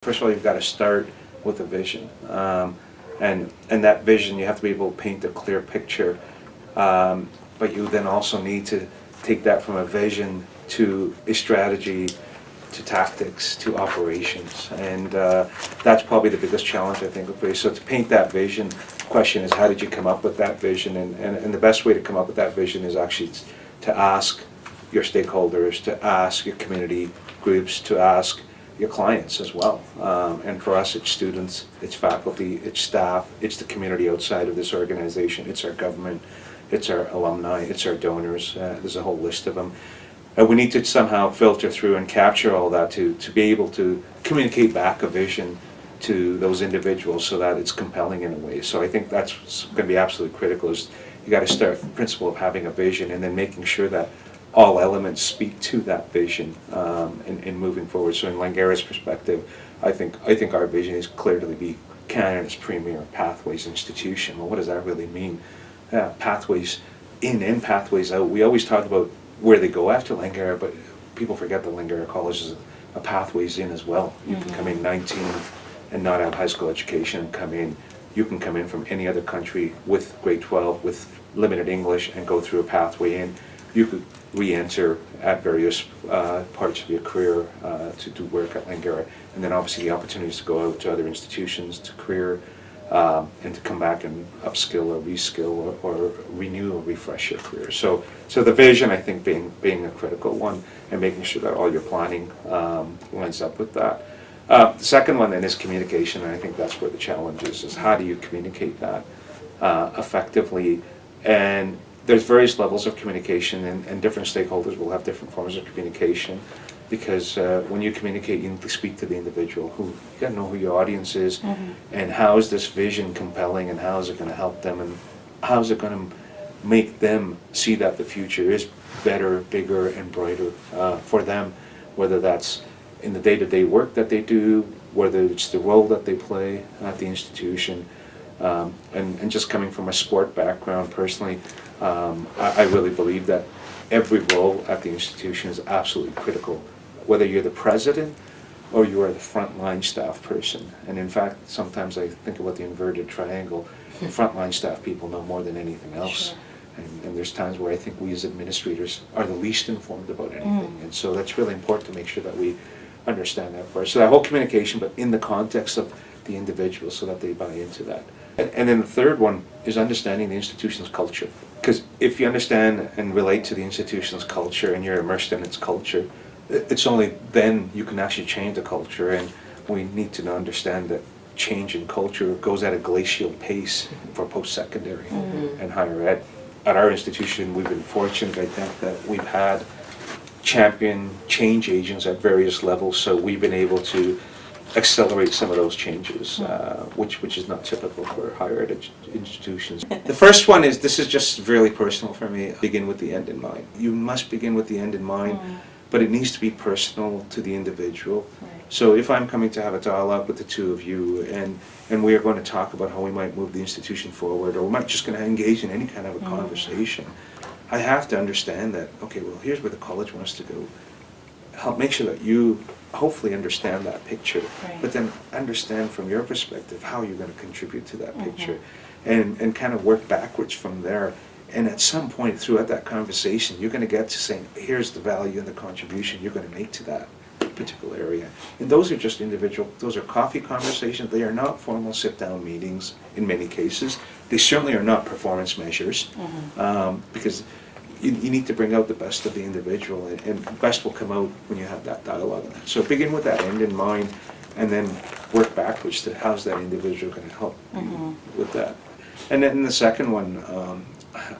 First of all, you've got to start with a vision, and that vision you have to be able to paint a clear picture. But you then also need to take that from a vision to a strategy, to tactics, to operations, and that's probably the biggest challenge I think we face. So to paint that vision, the question is how did you come up with that vision? And the best way to come up with that vision is actually to ask your stakeholders, to ask your community groups, to ask your clients as well. And for us, it's students, it's faculty, it's staff, it's the community outside of this organization, it's our government, it's our alumni, it's our donors. There's a whole list of them. We need to somehow filter through and capture all that to be able to communicate back a vision to those individuals so that it's compelling in a way. So I think that's going to be absolutely critical. Is you got to start with the principle of having a vision and then making sure that all elements speak to that vision in moving forward. So in Langara's perspective, I think our vision is clearly to be Canada's premier pathways institution. Well, what does that really mean? Pathways in and pathways out. We always talk about where they go after Langara, but people forget that Langara College is a pathways in as well. You can come in 19 and not have high school education and come in. You can come in from any other country with grade 12 with limited English and go through a pathway in. You could re-enter at various parts of your career to do work at Langara, and then obviously the opportunities to go out to other institutions to career and to come back and upskill or reskill or renew or refresh your career. So the vision, I think, being a critical one, and making sure that all your planning lines up with that. The second one then is communication, and I think that's where the challenge is how do you communicate that effectively. And there's various levels of communication, and different stakeholders will have different forms of communication, because when you communicate, you need to speak to the individual. You got to know who your audience is, and how is this vision compelling, and how is it going to help them, and how is it going to make them see that the future is better, bigger, and brighter for them, whether that's in the day-to-day work that they do, whether it's the role that they play at the institution. And just coming from a sport background personally, I really believe that every role at the institution is absolutely critical, whether you're the president or you are the frontline staff person. And in fact, sometimes I think about the inverted triangle. Frontline staff people know more than anything else. Sure. And there's times where I think we as administrators are the least informed about anything. And so that's really important to make sure that we understand that part. So that whole communication, but in the context of the individual so that they buy into that. And then the third one is understanding the institution's culture. Because if you understand and relate to the institution's culture and you're immersed in its culture, it's only then you can actually change the culture. And we need to understand that change in culture goes at a glacial pace for post-secondary and higher ed. At our institution, we've been fortunate, I think, that we've had champion change agents at various levels, so we've been able to accelerate some of those changes, which is not typical for higher ed institutions. The first one is, this is just really personal for me, begin with the end in mind. You must begin with the end in mind, but it needs to be personal to the individual. Right. So if I'm coming to have a dialogue with the two of you, and we are going to talk about how we might move the institution forward, or we might just going to engage in any kind of a conversation, I have to understand that, okay, well, here's where the college wants to go. Help make sure that you hopefully understand that picture, but then understand from your perspective how you're going to contribute to that picture, and kind of work backwards from there. And at some point throughout that conversation, you're going to get to saying, here's the value and the contribution you're going to make to that particular area. And those are just individual, those are coffee conversations. They are not formal sit-down meetings in many cases. They certainly are not performance measures, because you need to bring out the best of the individual, and the best will come out when you have that dialogue. So begin with that end in mind, and then work backwards to how's that individual going to help you with that. And then the second one,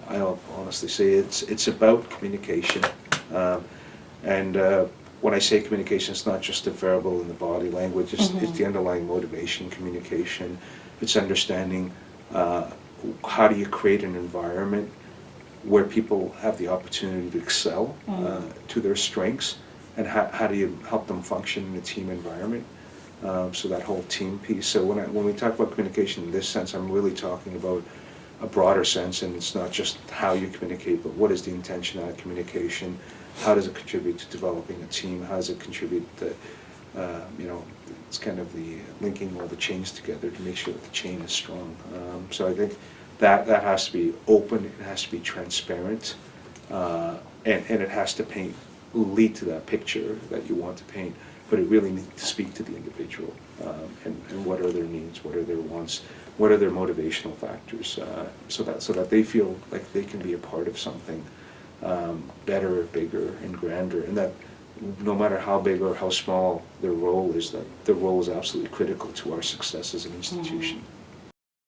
I'll honestly say it's about communication. When I say communication, it's not just the verbal and the body language, it's the underlying motivation communication. It's understanding how do you create an environment where people have the opportunity to excel to their strengths, and how do you help them function in a team environment. So that whole team piece. So when we talk about communication in this sense, I'm really talking about a broader sense, and it's not just how you communicate, but what is the intention of that communication, how does it contribute to developing a team, how does it contribute to You know, it's kind of the linking all the chains together to make sure that the chain is strong. So I think that has to be open, it has to be transparent, and it has to lead to that picture that you want to paint, but it really needs to speak to the individual, and what are their needs, what are their wants, what are their motivational factors, so that they feel like they can be a part of something better, bigger, and grander, and that no matter how big or how small their role is, that their role is absolutely critical to our success as an institution.